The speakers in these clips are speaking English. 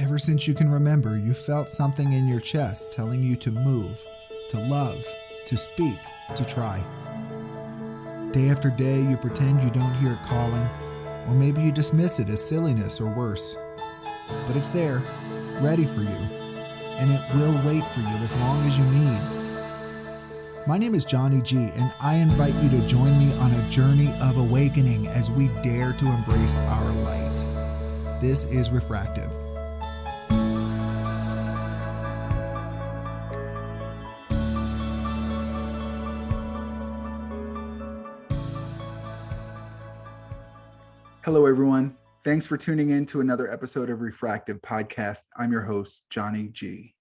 Ever since you can remember, you felt something in your chest telling you to move, to love, to speak, to try. Day after day, you pretend you don't hear it calling, or maybe you dismiss it as silliness or worse. But it's there, ready for you, and it will wait for you as long as you need. My name is Johnny G, and I invite you to join me on a journey of awakening as we dare to embrace our light. This is Refractive. Hello, everyone. Thanks for tuning in to another episode of Refractive Podcast. I'm your host, Johnny G.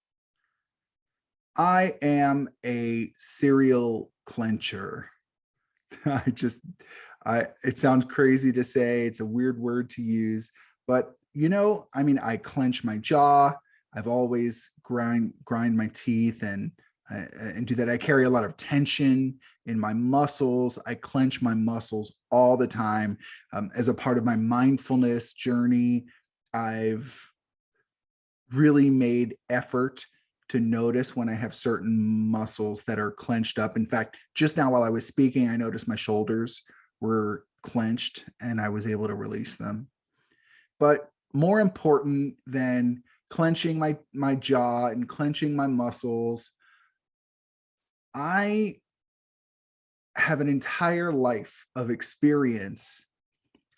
I am a serial clincher. It sounds crazy to say, it's a weird word to use, but I clench my jaw. I've always grind my teeth and do that. I carry a lot of tension in my muscles. I clench my muscles all the time. As a part of my mindfulness journey, I've really made effort to notice when I have certain muscles that are clenched up. In fact, just now while I was speaking, I noticed my shoulders were clenched and I was able to release them. But more important than clenching my jaw and clenching my muscles, I have an entire life of experience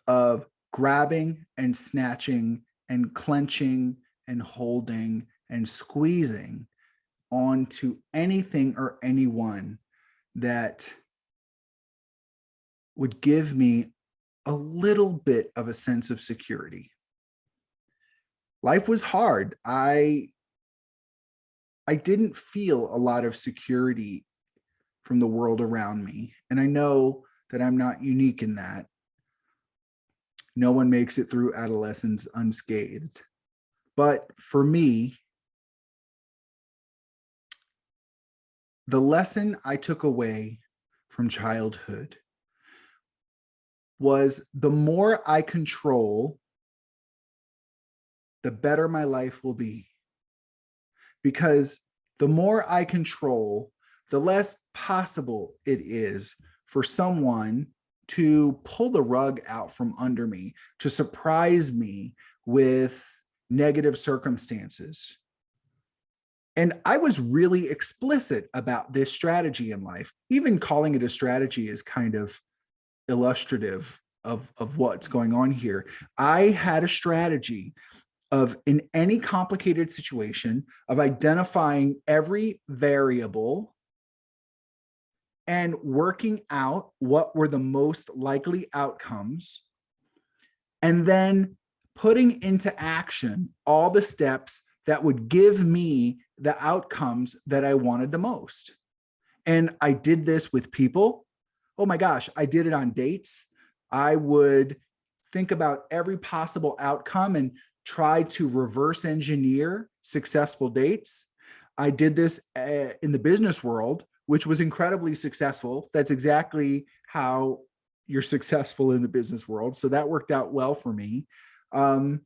of grabbing and snatching and clenching and holding and squeezing onto anything or anyone that would give me a little bit of a sense of security. Life was hard. I didn't feel a lot of security from the world around me. And I know that I'm not unique in that. No one makes it through adolescence unscathed. But for me, the lesson I took away from childhood was the more I control, the better my life will be. Because the more I control, the less possible it is for someone to pull the rug out from under me, to surprise me with negative circumstances. And I was really explicit about this strategy in life. Even calling it a strategy is kind of illustrative of what's going on here. I had a strategy of, in any complicated situation, of identifying every variable and working out what were the most likely outcomes, and then putting into action all the steps that would give me the outcomes that I wanted the most. And I did this with people. Oh my gosh, I did it on dates. I would think about every possible outcome and try to reverse engineer successful dates. I did this in the business world, which was incredibly successful. That's exactly how you're successful in the business world. So that worked out well for me. I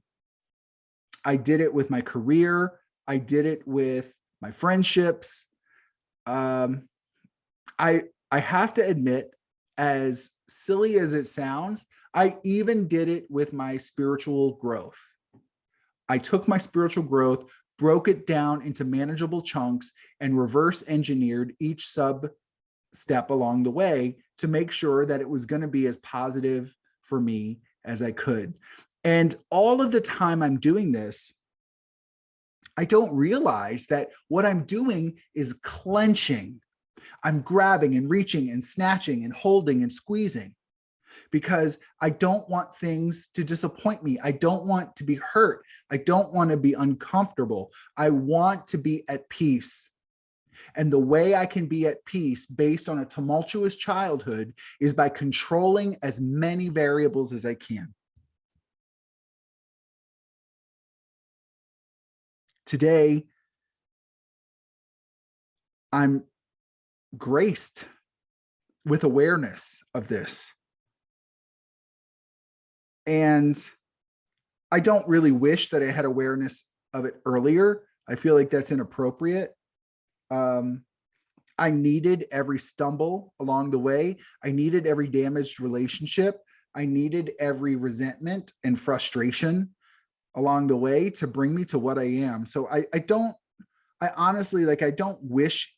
did it with my career. I did it with my friendships. I have to admit, as silly as it sounds, I even did it with my spiritual growth. I took my spiritual growth, broke it down into manageable chunks, and reverse engineered each sub step along the way to make sure that it was going to be as positive for me as I could. And all of the time I'm doing this, I don't realize that what I'm doing is clenching. I'm grabbing and reaching and snatching and holding and squeezing, because I don't want things to disappoint me. I don't want to be hurt. I don't want to be uncomfortable. I want to be at peace. And the way I can be at peace based on a tumultuous childhood is by controlling as many variables as I can. Today, I'm graced with awareness of this. And I don't really wish that I had awareness of it earlier. I feel like that's inappropriate. I needed every stumble along the way. I needed every damaged relationship. I needed every resentment and frustration along the way to bring me to what I am. So I honestly, like, I don't wish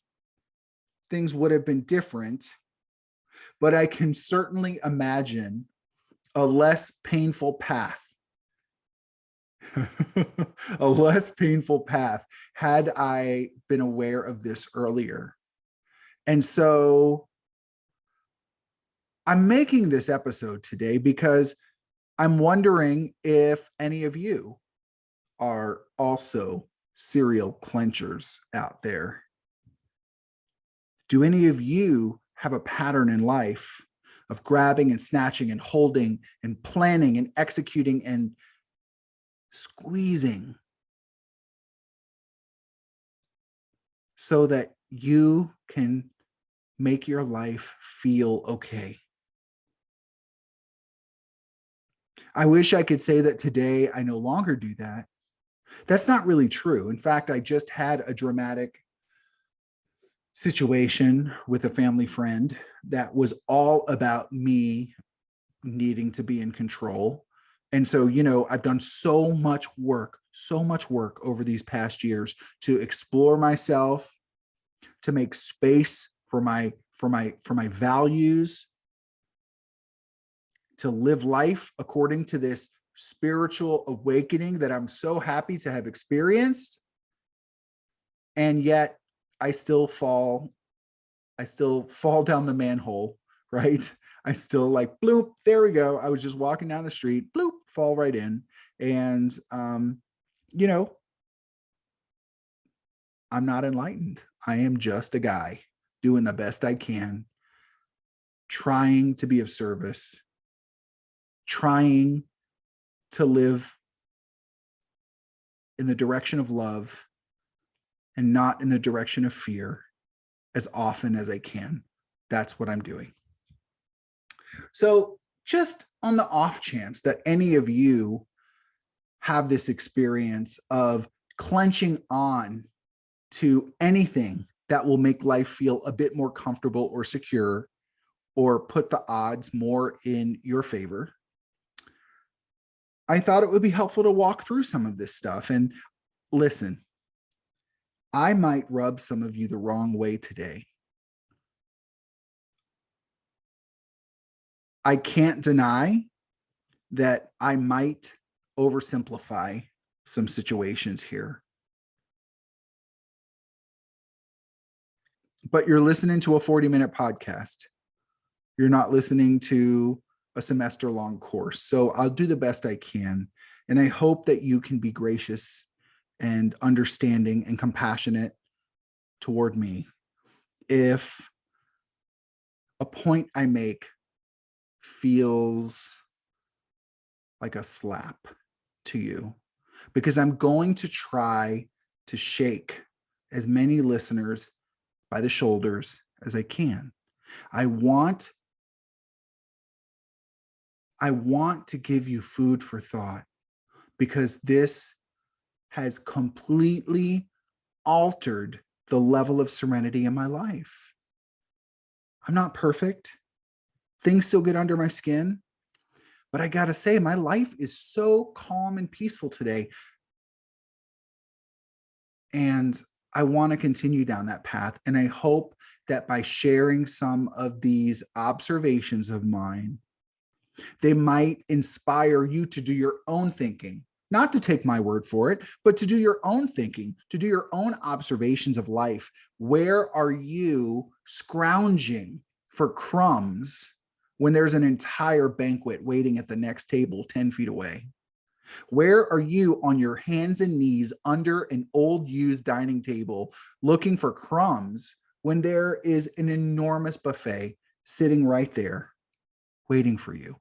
things would have been different, but I can certainly imagine a less painful path. A less painful path had I been aware of this earlier. And so I'm making this episode today because I'm wondering if any of you are also serial clenchers out there. Do any of you have a pattern in life of grabbing and snatching and holding and planning and executing and squeezing so that you can make your life feel okay? I wish I could say that today I no longer do that. That's not really true. In fact, I just had a dramatic situation with a family friend that was all about me needing to be in control. And so, I've done so much work over these past years to explore myself, to make space for my values, to live life according to this spiritual awakening that I'm so happy to have experienced. And yet I still fall down the manhole, right? I still, like, bloop, there we go. I was just walking down the street, bloop, fall right in. And, I'm not enlightened. I am just a guy doing the best I can, trying to be of service, trying to live in the direction of love and not in the direction of fear as often as I can. That's what I'm doing. So just on the off chance that any of you have this experience of clenching on to anything that will make life feel a bit more comfortable or secure or put the odds more in your favor, I thought it would be helpful to walk through some of this stuff. And listen, I might rub some of you the wrong way today. I can't deny that I might oversimplify some situations here. But you're listening to a 40-minute podcast. You're not listening to a semester-long course. So I'll do the best I can. And I hope that you can be gracious and understanding and compassionate toward me if a point I make feels like a slap to you, because I'm going to try to shake as many listeners by the shoulders as I can. I want to give you food for thought, because this has completely altered the level of serenity in my life. I'm not perfect. Things still get under my skin. But I got to say, my life is so calm and peaceful today. And I want to continue down that path. And I hope that by sharing some of these observations of mine, they might inspire you to do your own thinking, not to take my word for it, but to do your own thinking, to do your own observations of life. Where are you scrounging for crumbs when there's an entire banquet waiting at the next table 10 feet away? Where are you on your hands and knees under an old used dining table looking for crumbs when there is an enormous buffet sitting right there waiting for you?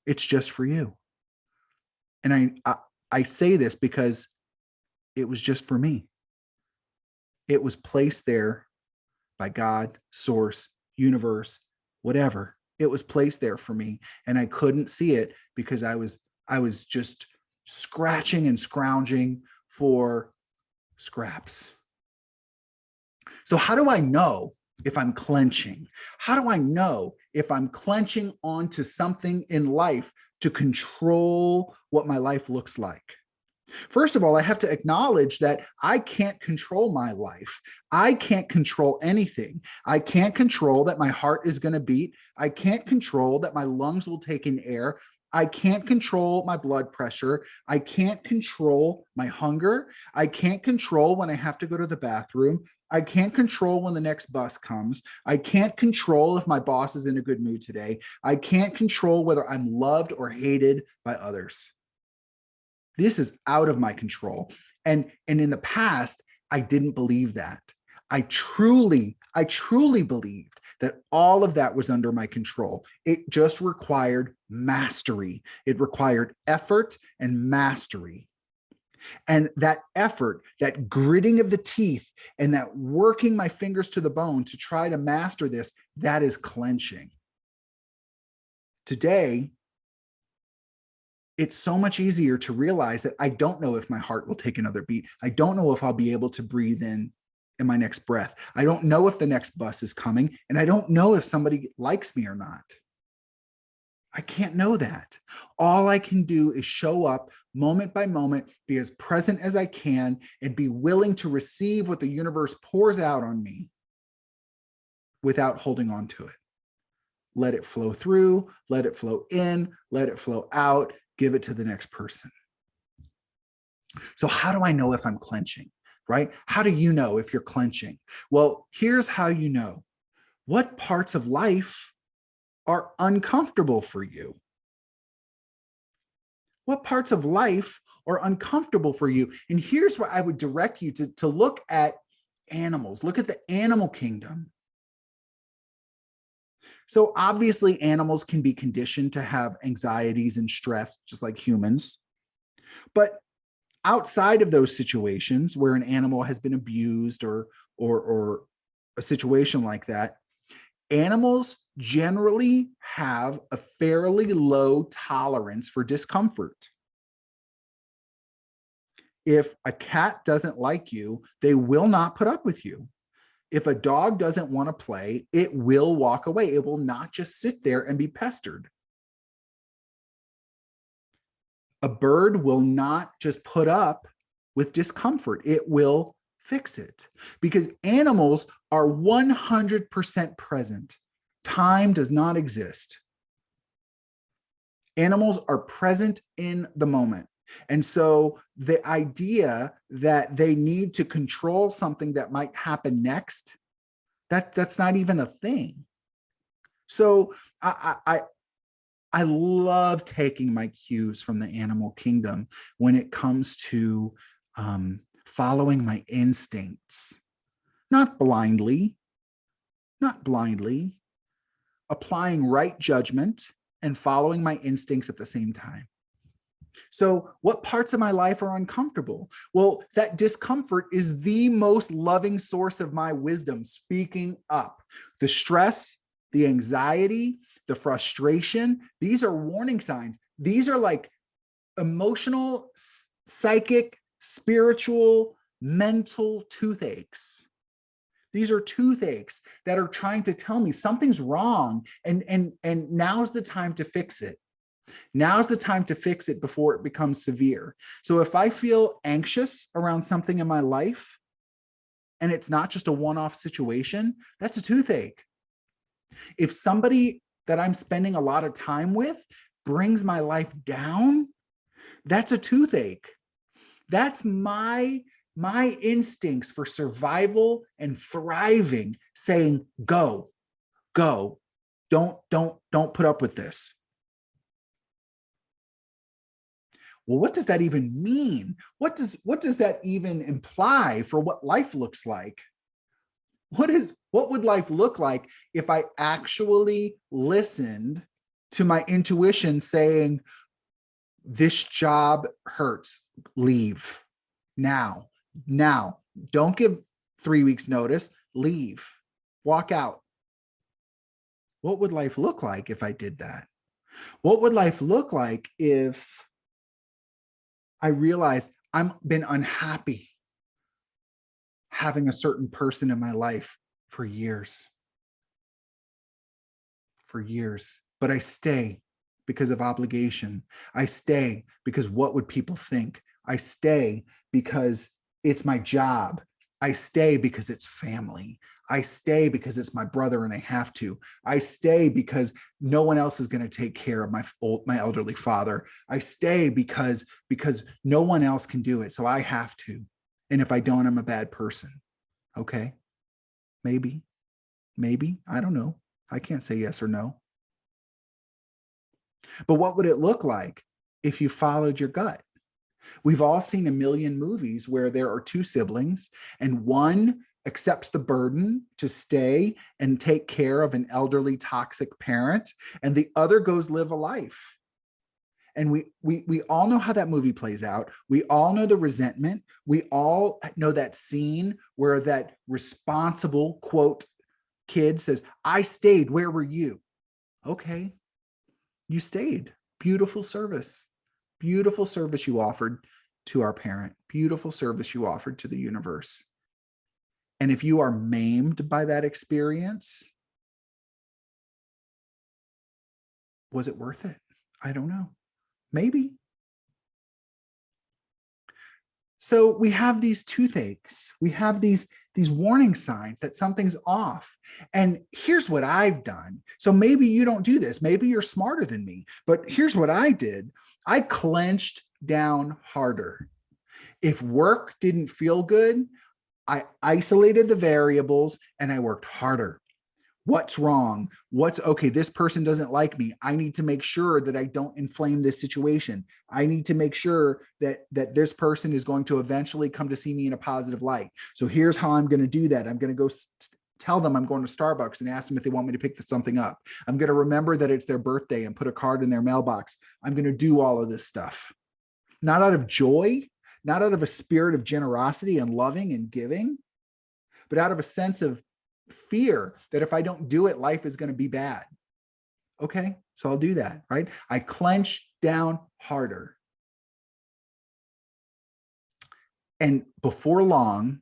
It's just for you. And I say this because it was just for me. It was placed there by God, source, universe, whatever. It was placed there for me, and I couldn't see it because I was just scratching and scrounging for scraps. So how do I know if I'm clenching? How do I know if I'm clenching onto something in life to control what my life looks like? First of all, I have to acknowledge that I can't control my life. I can't control anything. I can't control that my heart is going to beat. I can't control that my lungs will take in air. I can't control my blood pressure. I can't control my hunger. I can't control when I have to go to the bathroom. I can't control when the next bus comes. I can't control if my boss is in a good mood today. I can't control whether I'm loved or hated by others. This is out of my control. And in the past, I didn't believe that. I truly believed that all of that was under my control. It just required mastery. It required effort and mastery. And that effort, that gritting of the teeth, and that working my fingers to the bone to try to master this, that is clenching. Today, it's so much easier to realize that I don't know if my heart will take another beat. I don't know if I'll be able to breathe in my next breath. I don't know if the next bus is coming, and I don't know if somebody likes me or not. I can't know that. All I can do is show up moment by moment, be as present as I can, and be willing to receive what the universe pours out on me without holding on to it. Let it flow through, let it flow in, let it flow out, give it to the next person. So how do I know if I'm clenching, right? How do you know if you're clenching? Well, here's how you know. What parts of life are uncomfortable for you? What parts of life are uncomfortable for you? And here's where I would direct you to look at animals. Look at the animal kingdom. So obviously animals can be conditioned to have anxieties and stress, just like humans. But outside of those situations where an animal has been abused or a situation like that, animals generally have a fairly low tolerance for discomfort. If a cat doesn't like you, they will not put up with you. If a dog doesn't want to play, it will walk away. It will not just sit there and be pestered. A bird will not just put up with discomfort. It will fix it because animals are 100% present. Time does not exist. Animals are present in the moment. And so the idea that they need to control something that might happen next, that's not even a thing. So I love taking my cues from the animal kingdom when it comes to following my instincts, not blindly, applying right judgment and following my instincts at the same time. So what parts of my life are uncomfortable? Well, that discomfort is the most loving source of my wisdom speaking up. The stress, the anxiety, the frustration, these are warning signs. These are like emotional, psychic, spiritual, mental toothaches. These are toothaches that are trying to tell me something's wrong, and now's the time to fix it. Now's the time to fix it before it becomes severe. So if I feel anxious around something in my life, and it's not just a one-off situation, that's a toothache. If somebody that I'm spending a lot of time with brings my life down, that's a toothache. That's my instincts for survival and thriving saying, go, don't put up with this. Well, what does that even mean? What does that even imply for what life looks like? What would life look like if I actually listened to my intuition saying, this job hurts, leave now, don't give 3 weeks notice, leave, walk out. What would life look like if I did that? What would life look like if I realized I've been unhappy having a certain person in my life for years, but I stay because of obligation. I stay because what would people think? I stay because it's my job. I stay because it's family. I stay because it's my brother and I have to. I stay because no one else is going to take care of my elderly father. I stay because no one else can do it, so I have to. And if I don't, I'm a bad person. Okay, maybe, I don't know. I can't say yes or no. But what would it look like if you followed your gut? We've all seen a million movies where there are two siblings and one accepts the burden to stay and take care of an elderly toxic parent, and the other goes live a life. And we all know how that movie plays out. We all know the resentment. We all know that scene where that responsible, quote, kid says, I stayed, where were you? Okay, you stayed. Beautiful service. Beautiful service you offered to our parent. Beautiful service you offered to the universe. And if you are maimed by that experience, was it worth it? I don't know. Maybe. So we have these toothaches. We have these warning signs that something's off. And here's what I've done. So maybe you don't do this. Maybe you're smarter than me. But here's what I did. I clenched down harder. If work didn't feel good, I isolated the variables and I worked harder. What's wrong? What's okay? This person doesn't like me. I need to make sure that I don't inflame this situation. I need to make sure that this person is going to eventually come to see me in a positive light. So here's how I'm going to do that. I'm going to go tell them I'm going to Starbucks and ask them if they want me to pick something up. I'm going to remember that it's their birthday and put a card in their mailbox. I'm going to do all of this stuff, not out of joy, not out of a spirit of generosity and loving and giving, but out of a sense of fear that if I don't do it, life is going to be bad. Okay, so I'll do that, right? I clench down harder. And before long,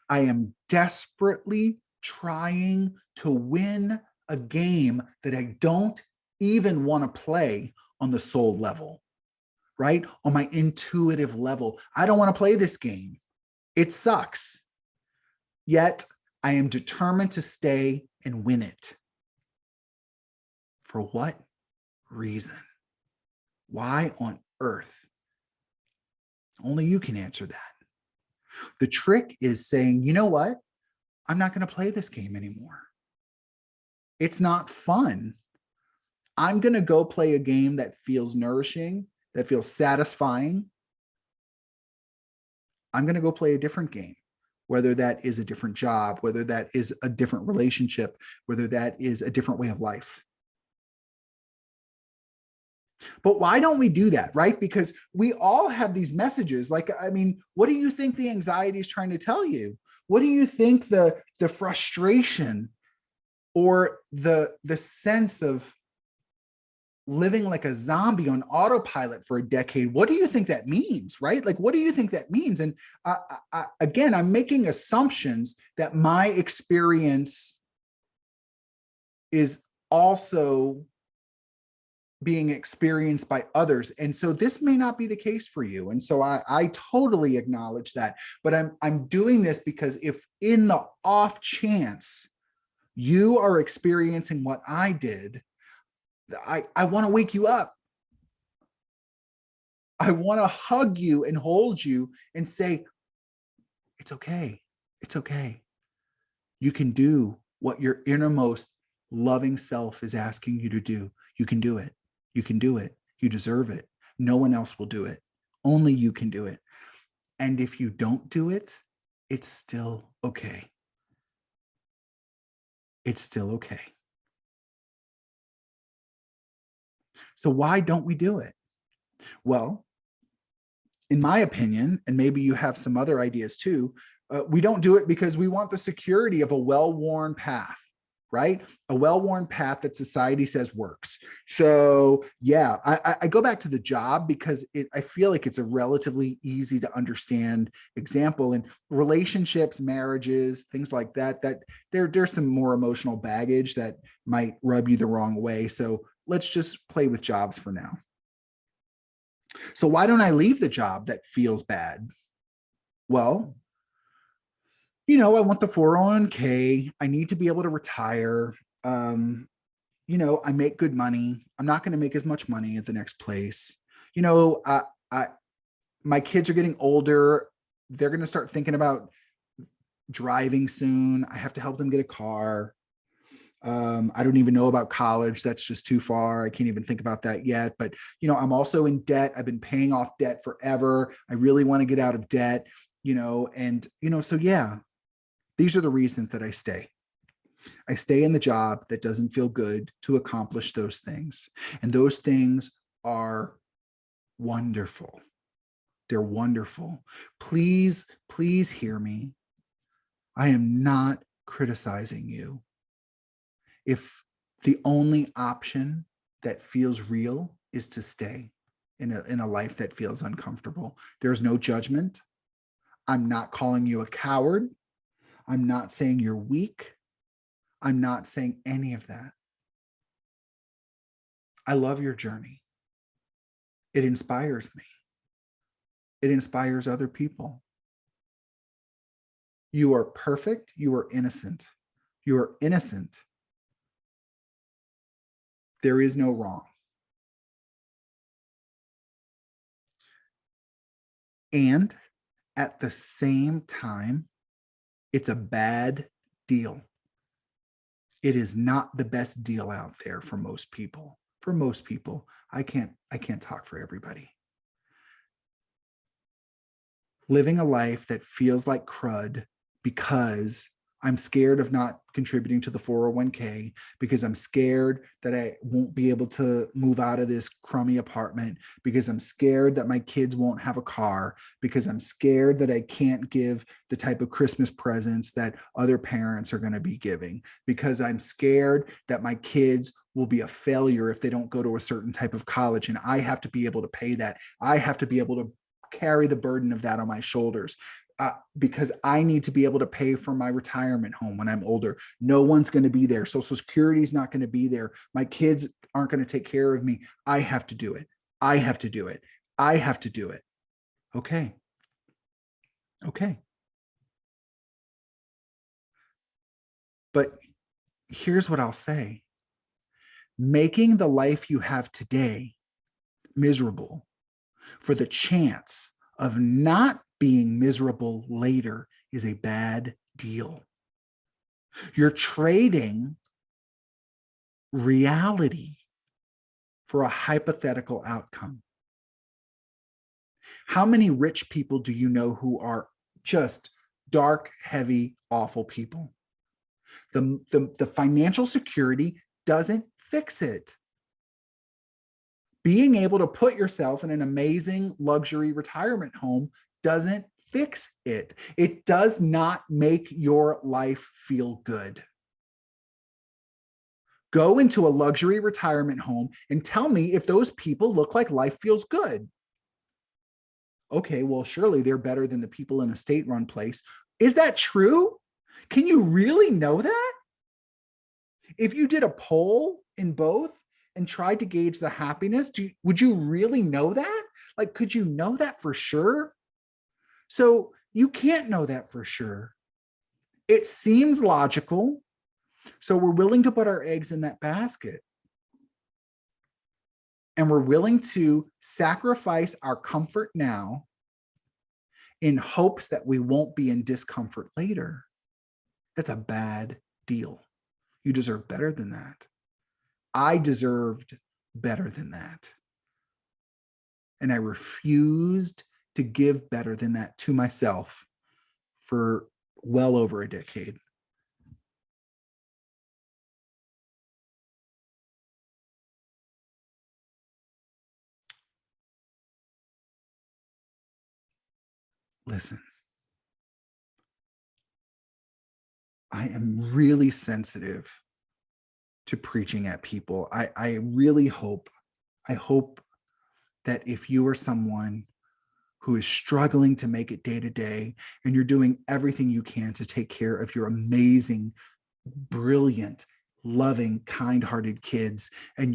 I am desperately trying to win a game that I don't even want to play on the soul level, right? On my intuitive level. I don't want to play this game. It sucks. Yet I am determined to stay and win it. For what reason? Why on earth? Only you can answer that. The trick is saying, you know what? I'm not going to play this game anymore. It's not fun. I'm going to go play a game that feels nourishing, that feels satisfying. I'm going to go play a different game. Whether that is a different job, whether that is a different relationship, whether that is a different way of life. But why don't we do that, right? Because we all have these messages. Like, I mean, what do you think the anxiety is trying to tell you? What do you think the frustration or the sense of living like a zombie on autopilot for a decade, what do you think that means, right? Like, what do you think that means? And again, I'm making assumptions that my experience is also being experienced by others. And so this may not be the case for you. And so I totally acknowledge that, but I'm doing this because if in the off chance you are experiencing what I did, I want to wake you up. I want to hug you and hold you and say, it's okay. It's okay. You can do what your innermost loving self is asking you to do. You can do it. You can do it. You deserve it. No one else will do it. Only you can do it. And if you don't do it, it's still okay. It's still okay. So why don't we do it? Well, in my opinion, and maybe you have some other ideas too, we don't do it because we want the security of a well-worn path, right? A well-worn path that society says works. So yeah, I go back to the job because I feel like it's a relatively easy to understand example. And relationships, marriages, things like that, there's some more emotional baggage that might rub you the wrong way. So let's just play with jobs for now. So why don't I leave the job that feels bad? Well, I want the 401k. I need to be able to retire. Um, I make good money. I'm not going to make as much money at the next place. You know, I my kids are getting older. They're going to start thinking about driving soon. I have to help them get a car. I don't even know about college. That's just too far. I can't even think about that yet. But, I'm also in debt. I've been paying off debt forever. I really want to get out of debt, so yeah, these are the reasons that I stay. I stay in the job that doesn't feel good to accomplish those things. And those things are wonderful. They're wonderful. Please, please hear me. I am not criticizing you. If the only option that feels real is to stay in a life that feels uncomfortable, there's no judgment. I'm not calling you a coward. I'm not saying you're weak. I'm not saying any of that. I love your journey. It inspires me. It inspires other people. You are perfect. You are innocent. You are innocent. There is no wrong. And at the same time, it's a bad deal. It is not the best deal out there for most people. For most people, I can't talk for everybody. Living a life that feels like crud because I'm scared of not contributing to the 401k, because I'm scared that I won't be able to move out of this crummy apartment, because I'm scared that my kids won't have a car, because I'm scared that I can't give the type of Christmas presents that other parents are going to be giving, because I'm scared that my kids will be a failure if they don't go to a certain type of college and I have to be able to pay that. I have to be able to carry the burden of that on my shoulders. Because I need to be able to pay for my retirement home when I'm older. No one's going to be there. Social Security is not going to be there. My kids aren't going to take care of me. I have to do it. I have to do it. I have to do it. Okay. Okay. But here's what I'll say. Making the life you have today miserable for the chance of not being miserable later is a bad deal. You're trading reality for a hypothetical outcome. How many rich people do you know who are just dark, heavy, awful people? The financial security doesn't fix it. Being able to put yourself in an amazing luxury retirement home doesn't fix it. It does not make your life feel good. Go into a luxury retirement home and tell me if those people look like life feels good. Okay, well, surely they're better than the people in a state-run place. Is that true? Can you really know that? If you did a poll in both and tried to gauge the happiness, would you really know that? Like, could you know that for sure? So you can't know that for sure. It seems logical. So we're willing to put our eggs in that basket. And we're willing to sacrifice our comfort now in hopes that we won't be in discomfort later. That's a bad deal. You deserve better than that. I deserved better than that. And I refused to give better than that to myself for well over a decade. Listen, I am really sensitive to preaching at people. I really hope, I hope that if you are someone who is struggling to make it day to day, and you're doing everything you can to take care of your amazing, brilliant, loving, kind-hearted kids, and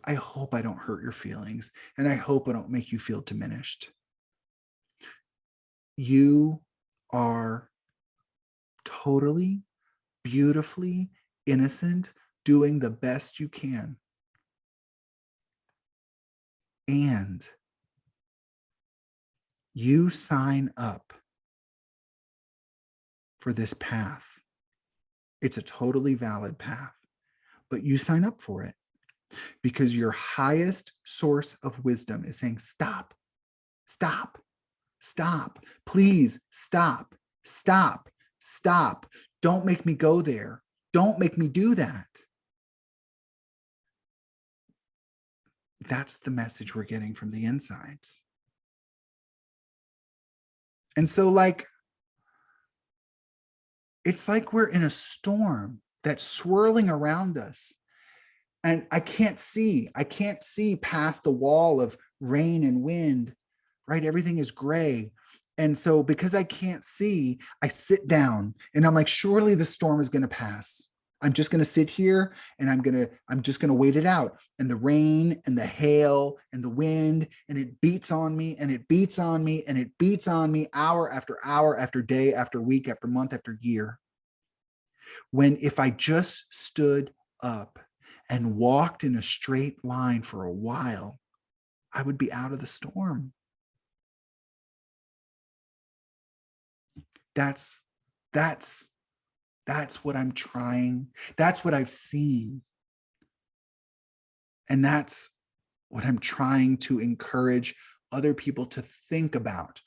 I hope I don't hurt your feelings, and I hope I don't make you feel diminished. You are totally, beautifully innocent, doing the best you can. And you sign up for this path. It's a totally valid path, but you sign up for it because your highest source of wisdom is saying, stop, stop, stop, please stop, stop, stop. Don't make me go there. Don't make me do that. That's the message we're getting from the insides. And so, like, it's like we're in a storm that's swirling around us. And I can't see past the wall of rain and wind, right? Everything is gray. And so because I can't see, I sit down and I'm like, surely the storm is going to pass. I'm just going to sit here and I'm just going to wait it out. And the rain and the hail and the wind, and it beats on me and it beats on me and it beats on me hour after day after week after month after year. When if I just stood up and walked in a straight line for a while, I would be out of the storm. That's what I'm trying. That's what I've seen. And that's what I'm trying to encourage other people to think about.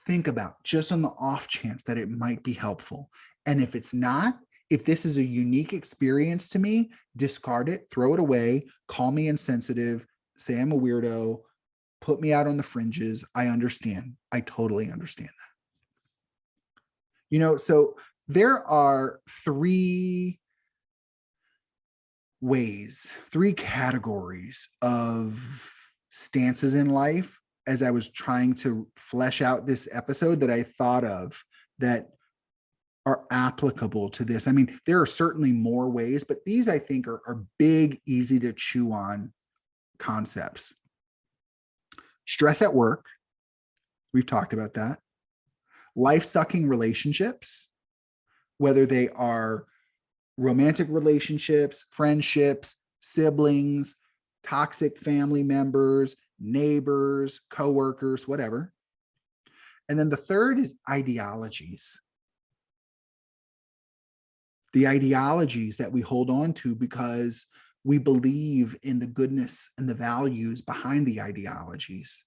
Think about, just on the off chance that it might be helpful. And if it's not, if this is a unique experience to me, discard it, throw it away, call me insensitive, say I'm a weirdo, put me out on the fringes. I understand. I totally understand that. You know, so there are three categories of stances in life as I was trying to flesh out this episode that I thought of that are applicable to this. I mean, there are certainly more ways, but these I think are big, easy to chew on concepts. Stress at work. We've talked about that. Life-sucking relationships, whether they are romantic relationships, friendships, siblings, toxic family members, neighbors, coworkers, whatever. And then the third is ideologies. The ideologies that we hold on to because we believe in the goodness and the values behind the ideologies.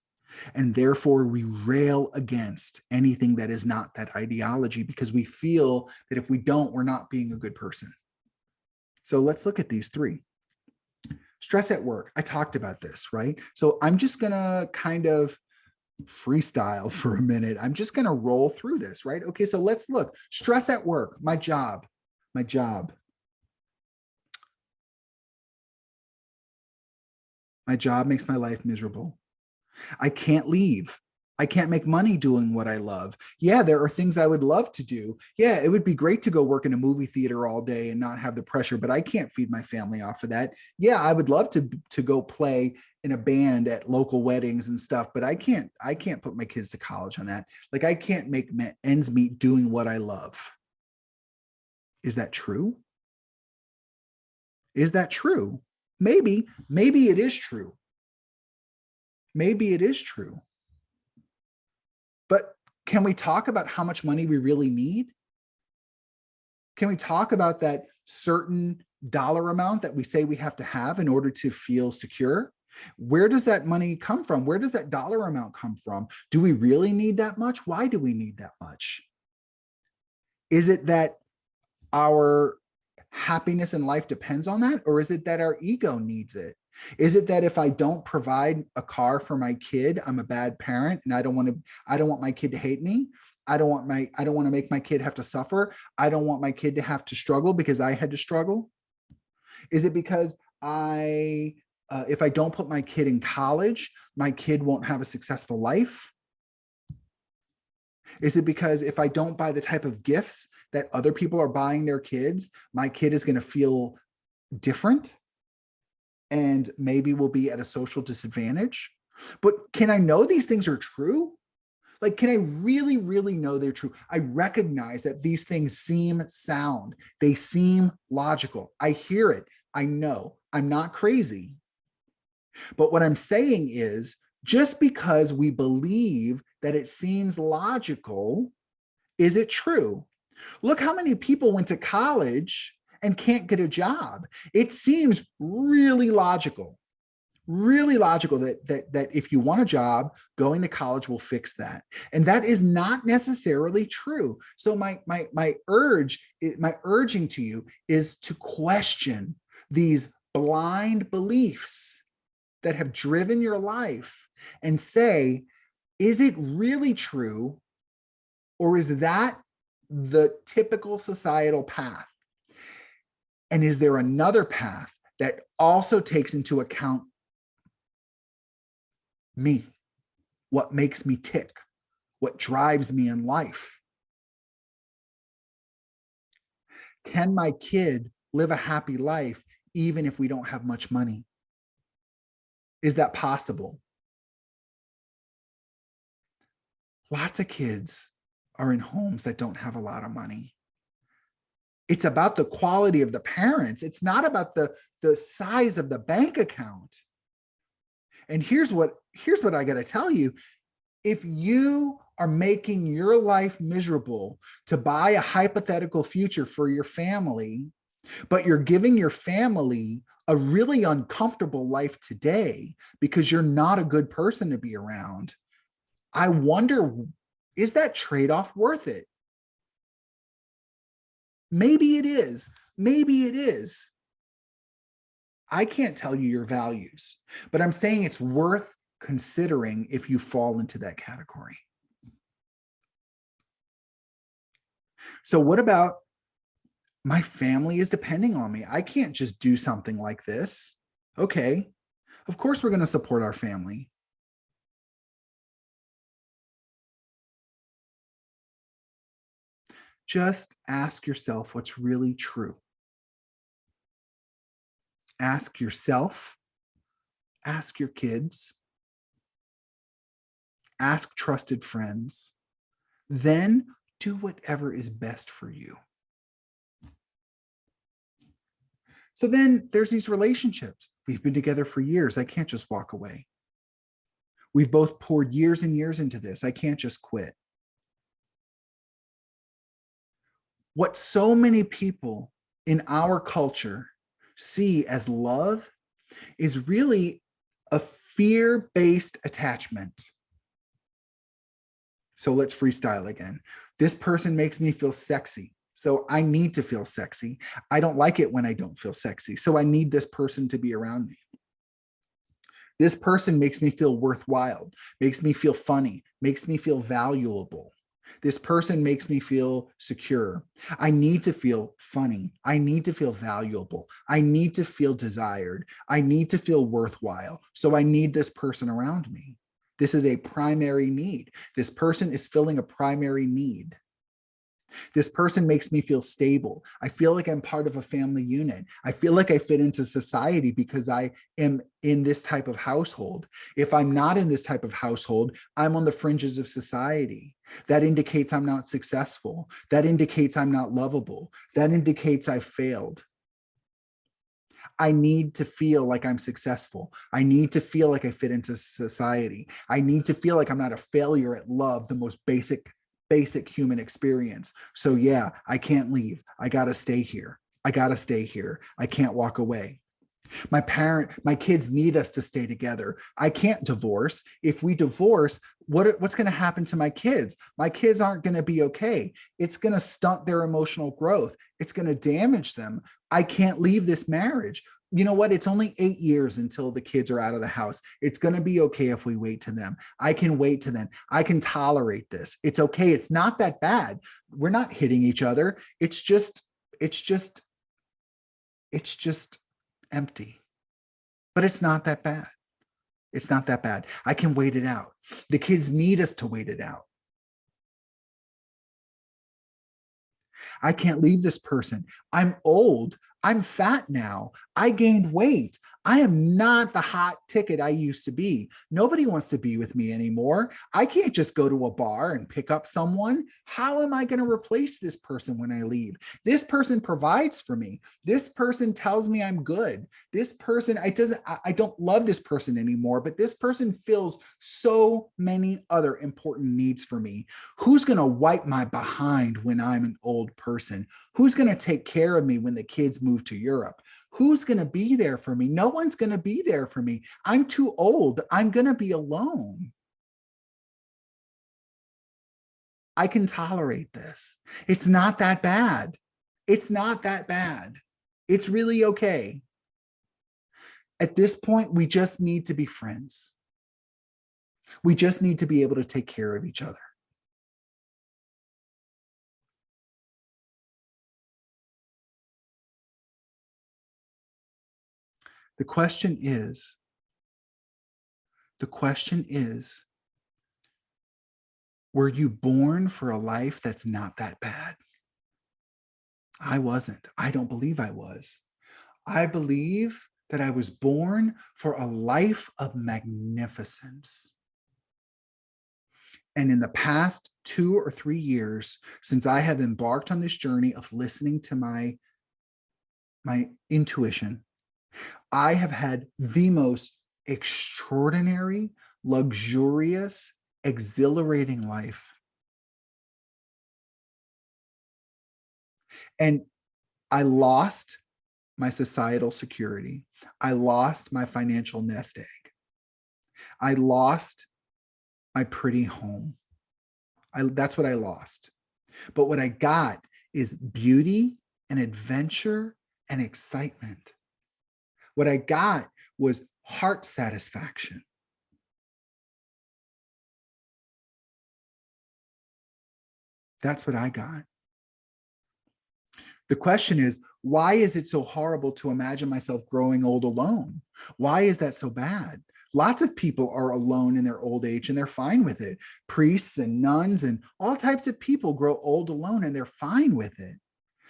And therefore we rail against anything that is not that ideology because we feel that if we don't, we're not being a good person. So let's look at these three. Stress at work. I talked about this, right? So I'm just going to kind of freestyle for a minute. I'm just going to roll through this, right? Okay, so let's look. Stress at work, my job. My job makes my life miserable. I can't leave. I can't make money doing what I love. Yeah, there are things I would love to do. Yeah, it would be great to go work in a movie theater all day and not have the pressure, but I can't feed my family off of that. Yeah, I would love to go play in a band at local weddings and stuff, but I can't put my kids to college on that. Like, I can't make ends meet doing what I love. Is that true? Is that true? Maybe it is true. Maybe it is true. But can we talk about how much money we really need? Can we talk about that certain dollar amount that we say we have to have in order to feel secure? Where does that money come from? Where does that dollar amount come from? Do we really need that much? Why do we need that much? Is it that our happiness in life depends on that? Or is it that our ego needs it? Is it that if I don't provide a car for my kid, I'm a bad parent and I don't want my kid to hate me? I don't want to make my kid have to suffer. I don't want my kid to have to struggle because I had to struggle. Is it because if I don't put my kid in college, my kid won't have a successful life? Is it because if I don't buy the type of gifts that other people are buying their kids, my kid is going to feel different and maybe will be at a social disadvantage? But can I know these things are true? Like, can I really, really know they're true? I recognize that these things seem sound. They seem logical. I hear it. I know. I'm not crazy. But what I'm saying is, just because we believe that it seems logical, is it true? Look how many people went to college and can't get a job. It seems really logical that if you want a job, going to college will fix that. And that is not necessarily true. So my urging to you is to question these blind beliefs that have driven your life and say, is it really true? Or is that the typical societal path? And is there another path that also takes into account me, what makes me tick, what drives me in life? Can my kid live a happy life even if we don't have much money? Is that possible? Lots of kids are in homes that don't have a lot of money. It's about the quality of the parents. It's not about the size of the bank account. And here's what I got to tell you. If you are making your life miserable to buy a hypothetical future for your family, but you're giving your family a really uncomfortable life today because you're not a good person to be around, I wonder, is that trade-off worth it? Maybe it is. Maybe it is. I can't tell you your values, but I'm saying it's worth considering if you fall into that category. So what about my family is depending on me? I can't just do something like this. Okay, of course we're going to support our family. Just ask yourself what's really true. Ask yourself, ask your kids, ask trusted friends, then do whatever is best for you. So then there's these relationships. We've been together for years. I can't just walk away. We've both poured years and years into this. I can't just quit. What so many people in our culture see as love is really a fear-based attachment. So let's freestyle again. This person makes me feel sexy, so I need to feel sexy. I don't like it when I don't feel sexy, so I need this person to be around me. This person makes me feel worthwhile, makes me feel funny, makes me feel valuable. This person makes me feel secure. I need to feel funny. I need to feel valuable. I need to feel desired. I need to feel worthwhile. So I need this person around me. This is a primary need. This person is filling a primary need. This person makes me feel stable. I feel like I'm part of a family unit. I feel like I fit into society because I am in this type of household. If I'm not in this type of household, I'm on the fringes of society. That indicates I'm not successful. That indicates I'm not lovable. That indicates I've failed. I need to feel like I'm successful. I need to feel like I fit into society. I need to feel like I'm not a failure at love, the most basic human experience. So yeah, I can't leave. I got to stay here. I got to stay here. I can't walk away. My kids need us to stay together. I can't divorce. If we divorce, what's going to happen to my kids? My kids aren't going to be okay. It's going to stunt their emotional growth. It's going to damage them. I can't leave this marriage. you know what? It's only 8 years until the kids are out of the house. It's going to be okay if we wait to them. I can wait to then. I can tolerate this. It's okay. It's not that bad. We're not hitting each other. It's just, it's just empty, but it's not that bad. It's not that bad. I can wait it out. The kids need us to wait it out. I can't leave this person. I'm old. I'm fat now. I gained weight. I am not the hot ticket I used to be. Nobody wants to be with me anymore. I can't just go to a bar and pick up someone. How am I going to replace this person when I leave? This person provides for me. This person tells me I'm good. This person, I don't love this person anymore, but this person fills so many other important needs for me. Who's going to wipe my behind when I'm an old person? Who's going to take care of me when the kids move to Europe? Who's going to be there for me? No one's going to be there for me. I'm too old. I'm going to be alone. I can tolerate this. It's not that bad. It's not that bad. It's really okay. At this point, we just need to be friends. We just need to be able to take care of each other. The question is, were you born for a life that's not that bad? I wasn't. I don't believe I was. I believe that I was born for a life of magnificence. And in the past 2 or 3 years, since I have embarked on this journey of listening to my intuition, I have had the most extraordinary, luxurious, exhilarating life. And I lost my societal security. I lost my financial nest egg. I lost my pretty home. That's what I lost. But what I got is beauty and adventure and excitement. What I got was heart satisfaction. That's what I got. The question is, why is it so horrible to imagine myself growing old alone? Why is that so bad? Lots of people are alone in their old age and they're fine with it. Priests and nuns and all types of people grow old alone and they're fine with it.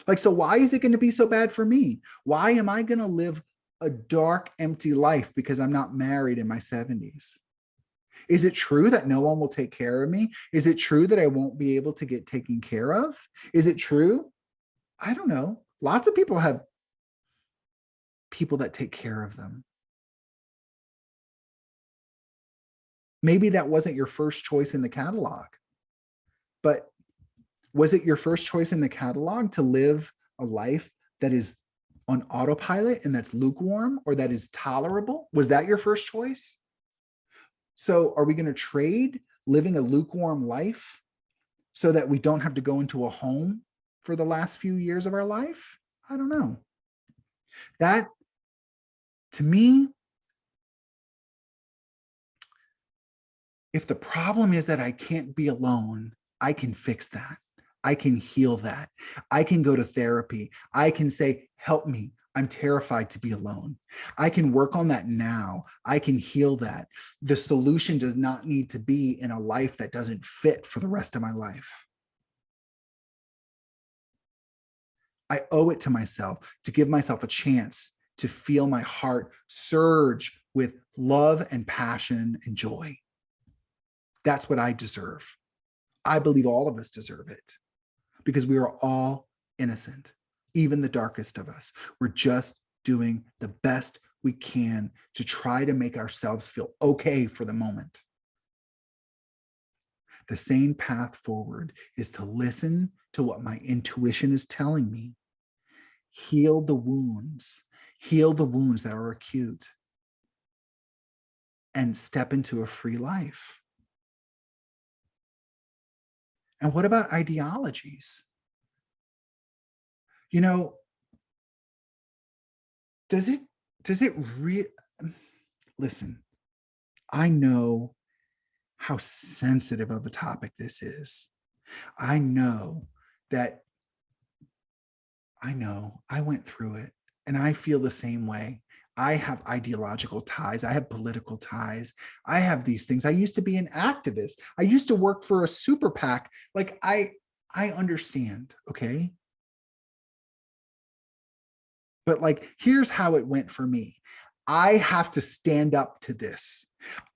Like, so why is it going to be so bad for me? Why am I going to live a dark, empty life because I'm not married in my 70s? Is it true that no one will take care of me? Is it true that I won't be able to get taken care of? Is it true? I don't know. Lots of people have people that take care of them. Maybe that wasn't your first choice in the catalog, but was it your first choice in the catalog to live a life that is on autopilot and that's lukewarm or that is tolerable? Was that your first choice? So are we going to trade living a lukewarm life so that we don't have to go into a home for the last few years of our life? I don't know. That, to me, if the problem is that I can't be alone, I can fix that. I can heal that. I can go to therapy. I can say, help me. I'm terrified to be alone. I can work on that now. I can heal that. The solution does not need to be in a life that doesn't fit for the rest of my life. I owe it to myself to give myself a chance to feel my heart surge with love and passion and joy. That's what I deserve. I believe all of us deserve it because we are all innocent, even the darkest of us. We're just doing the best we can to try to make ourselves feel okay for the moment. The same path forward is to listen to what my intuition is telling me. Heal the wounds that are acute, and step into a free life. And what about ideologies? You know, does it Does it listen, I know how sensitive of a topic this is. I know that I went through it and I feel the same way. I have ideological ties. I have political ties. I have these things. I used to be an activist. I used to work for a super PAC. Like I understand, okay? But like, here's how it went for me. I have to stand up to this.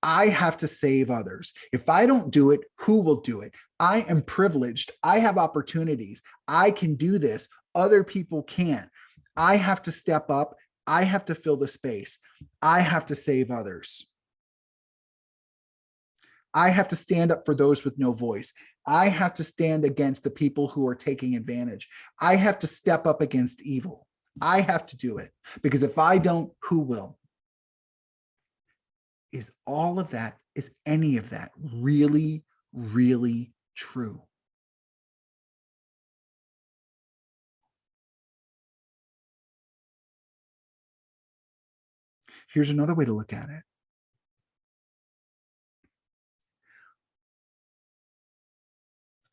I have to save others. If I don't do it, who will do it? I am privileged. I have opportunities. I can do this. Other people can't. I have to step up. I have to fill the space. I have to save others. I have to stand up for those with no voice. I have to stand against the people who are taking advantage. I have to step up against evil. I have to do it, because if I don't, who will? Is all of that, is any of that really, really true? Here's another way to look at it.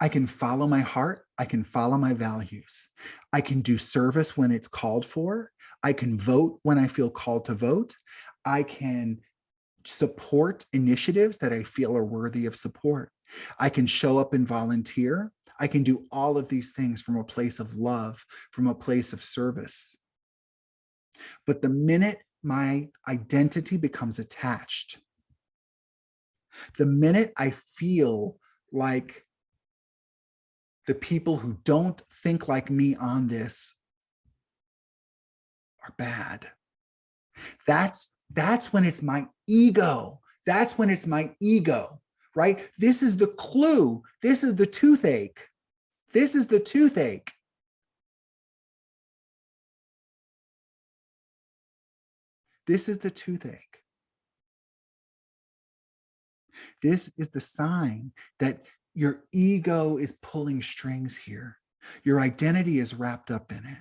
I can follow my heart. I can follow my values. I can do service when it's called for. I can vote when I feel called to vote. I can support initiatives that I feel are worthy of support. I can show up and volunteer. I can do all of these things from a place of love, from a place of service. But the minute my identity becomes attached, the minute I feel like the people who don't think like me on this are bad, that's when it's my ego. That's when it's my ego, right? This is the clue. This is the toothache. This is the toothache. This is the toothache. This is the sign that your ego is pulling strings here. Your identity is wrapped up in it.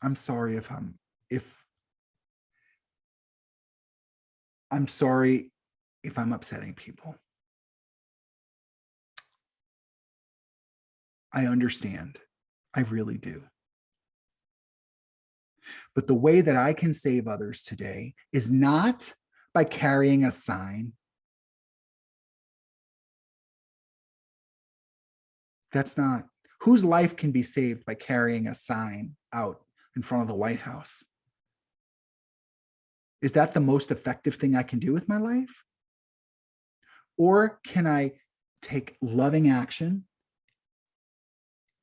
I'm sorry if I'm sorry if I'm upsetting people. I understand. I really do. But the way that I can save others today is not by carrying a sign. That's not whose life can be saved by carrying a sign out in front of the White House. Is that the most effective thing I can do with my life? Or can I take loving action?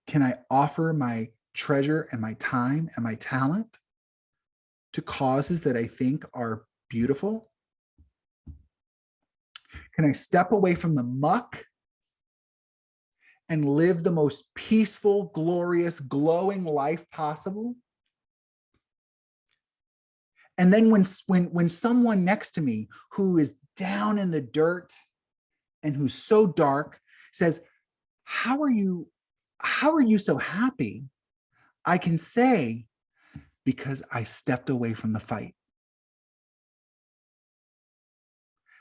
Can I offer my treasure and my time and my talent to causes that I think are beautiful? Can I step away from the muck and live the most peaceful, glorious, glowing life possible? And then when someone next to me who is down in the dirt and who's so dark says, how are you so happy? I can say, because I stepped away from the fight.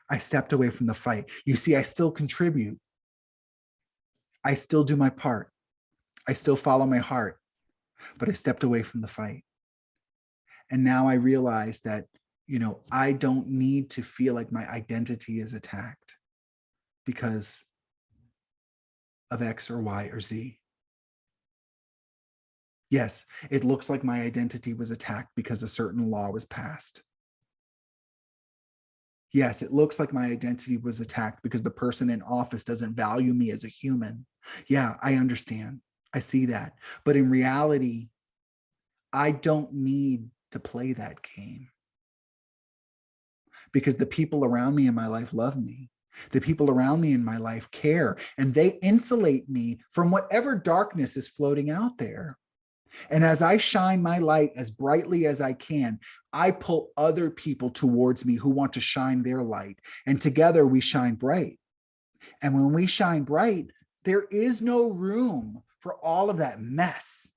I stepped away from the fight. You see, I still contribute. I still do my part. I still follow my heart, but I stepped away from the fight. And now I realize that, I don't need to feel like my identity is attacked because of X or Y or Z. Yes, it looks like my identity was attacked because a certain law was passed. Yes, it looks like my identity was attacked because the person in office doesn't value me as a human. Yeah, I understand. I see that. But in reality, I don't need to play that game because the people around me in my life love me. The people around me in my life care, and they insulate me from whatever darkness is floating out there. And as I shine my light as brightly as I can, I pull other people towards me who want to shine their light. And together we shine bright. And when we shine bright, there is no room for all of that mess.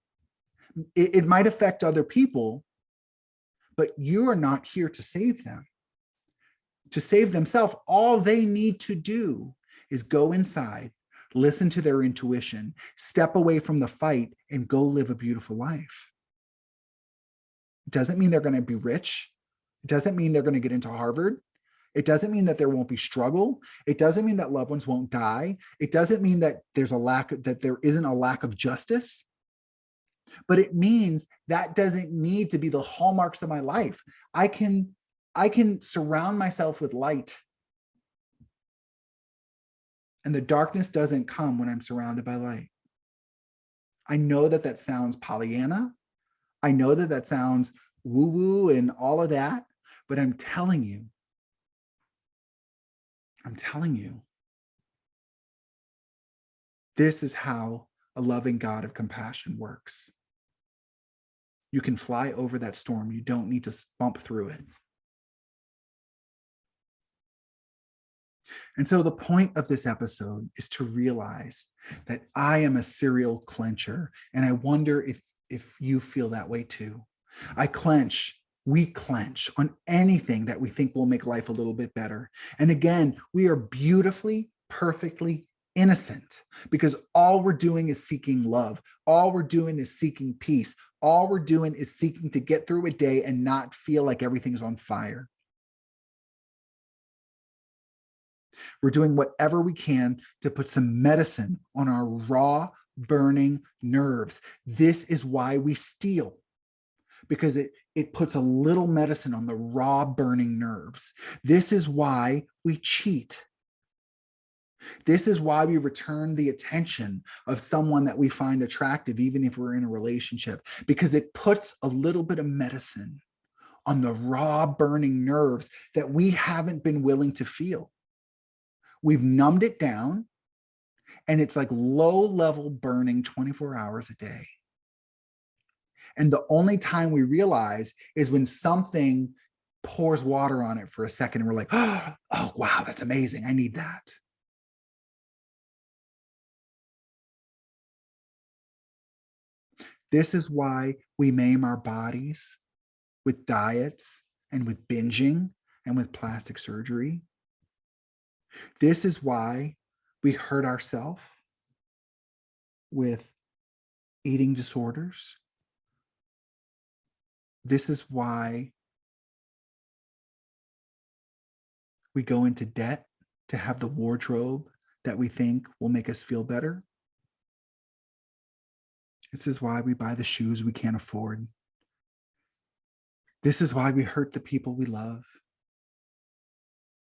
It might affect other people, but you are not here to save them. To save themselves, all they need to do is go inside, listen to their intuition, step away from the fight, and go live a beautiful life. It doesn't mean they're going to be rich. It doesn't mean they're going to get into Harvard. It doesn't mean that there won't be struggle. It doesn't mean that loved ones won't die. It doesn't mean that there isn't a lack of justice. But it means that doesn't need to be the hallmarks of my life. I can surround myself with light. And the darkness doesn't come when I'm surrounded by light. I know that that sounds Pollyanna. I know that that sounds woo-woo and all of that, but I'm telling you, this is how a loving God of compassion works. You can fly over that storm. You don't need to bump through it. And so the point of this episode is to realize that I am a serial clincher, and I wonder if you feel that way too. We clench on anything that we think will make life a little bit better. And again, we are beautifully, perfectly innocent because all we're doing is seeking love. All we're doing is seeking peace. All we're doing is seeking to get through a day and not feel like everything's on fire. We're doing whatever we can to put some medicine on our raw, burning nerves. This is why we steal, because it puts a little medicine on the raw, burning nerves. This is why we cheat. This is why we return the attention of someone that we find attractive, even if we're in a relationship, because it puts a little bit of medicine on the raw, burning nerves that we haven't been willing to feel. We've numbed it down, and it's like low-level burning 24 hours a day. And the only time we realize is when something pours water on it for a second, and we're like, oh, wow, that's amazing. I need that. This is why we maim our bodies with diets and with binging and with plastic surgery. This is why we hurt ourselves with eating disorders. This is why we go into debt to have the wardrobe that we think will make us feel better. This is why we buy the shoes we can't afford. This is why we hurt the people we love.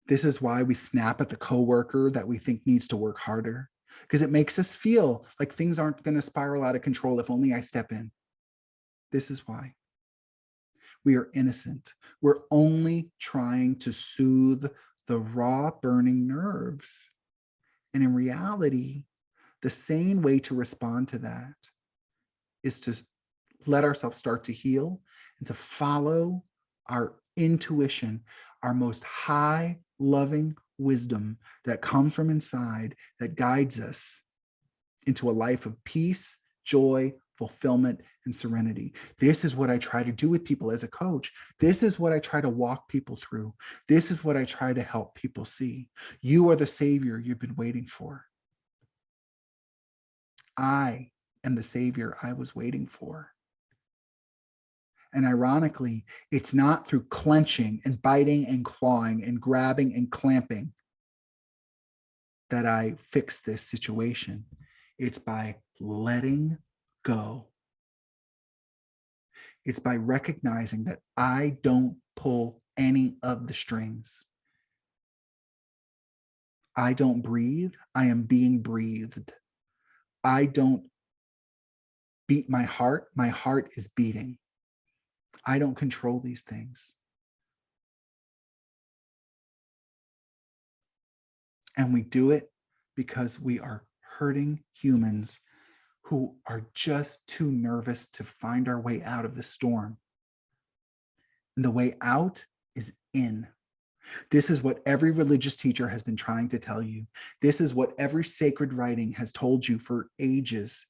This is why we snap at the coworker that we think needs to work harder, because it makes us feel like things aren't going to spiral out of control if only I step in. This is why. We are innocent. We're only trying to soothe the raw, burning nerves. And in reality, the sane way to respond to that is to let ourselves start to heal and to follow our intuition, our most high, loving wisdom that comes from inside, that guides us into a life of peace, joy, fulfillment, and serenity. This is what I try to do with people as a coach. This is what I try to walk people through. This is what I try to help people see. You are the savior you've been waiting for. I am the savior I was waiting for. And ironically, it's not through clenching and biting and clawing and grabbing and clamping that I fix this situation. It's by letting go. It's by recognizing that I don't pull any of the strings. I don't breathe. I am being breathed. I don't beat my heart. My heart is beating. I don't control these things. And we do it because we are hurting humans who are just too nervous to find our way out of the storm. And the way out is in. This is what every religious teacher has been trying to tell you. This is what every sacred writing has told you for ages.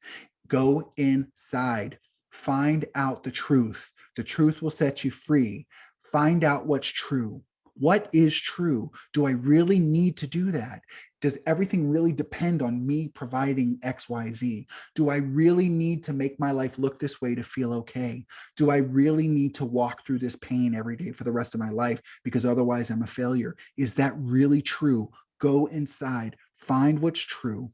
Go inside, Find out the truth. The truth will set you free. Find out what's true. What is true? Do I really need to do that? Does everything really depend on me providing X, Y, Z? Do I really need to make my life look this way to feel okay? Do I really need to walk through this pain every day for the rest of my life because otherwise I'm a failure? Is that really true? Go inside, find what's true.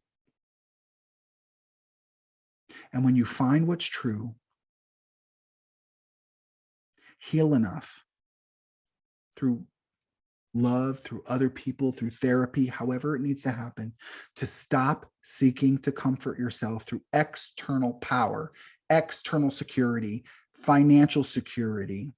And when you find what's true, heal enough through love, through other people, through therapy, however it needs to happen, to stop seeking to comfort yourself through external power, external security, financial security,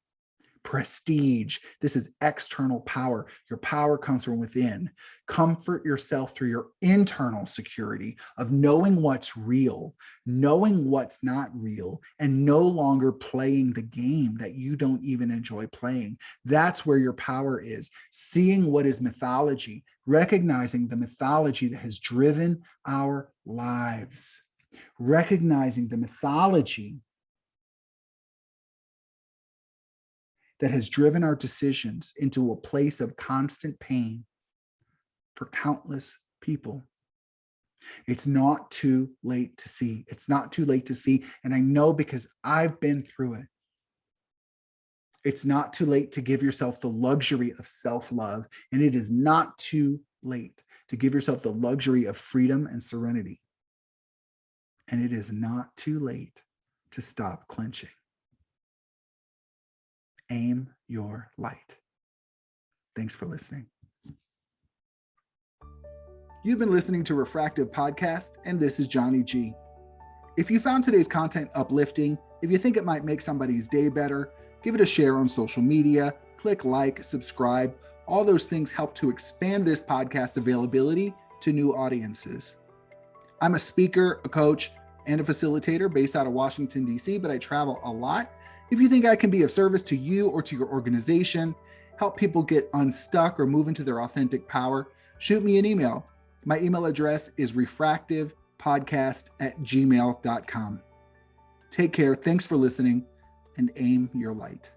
prestige. This is external power. Your power comes from within. Comfort yourself through your internal security of knowing what's real, knowing what's not real, and no longer playing the game that you don't even enjoy playing. That's where your power is. Seeing what is mythology, recognizing the mythology that has driven our lives, recognizing the mythology that has driven our decisions into a place of constant pain for countless people. It's not too late to see. It's not too late to see. And I know because I've been through it. It's not too late to give yourself the luxury of self-love. And it is not too late to give yourself the luxury of freedom and serenity. And it is not too late to stop clenching. Aim your light. Thanks for listening. You've been listening to Refractive Podcast, and this is Johnny G. If you found today's content uplifting, if you think it might make somebody's day better, give it a share on social media, click like, subscribe. All those things help to expand this podcast's availability to new audiences. I'm a speaker, a coach, and a facilitator based out of Washington, D.C., but I travel a lot. If you think I can be of service to you or to your organization, help people get unstuck or move into their authentic power, shoot me an email. My email address is refractivepodcast@gmail.com. Take care. Thanks for listening, and aim your light.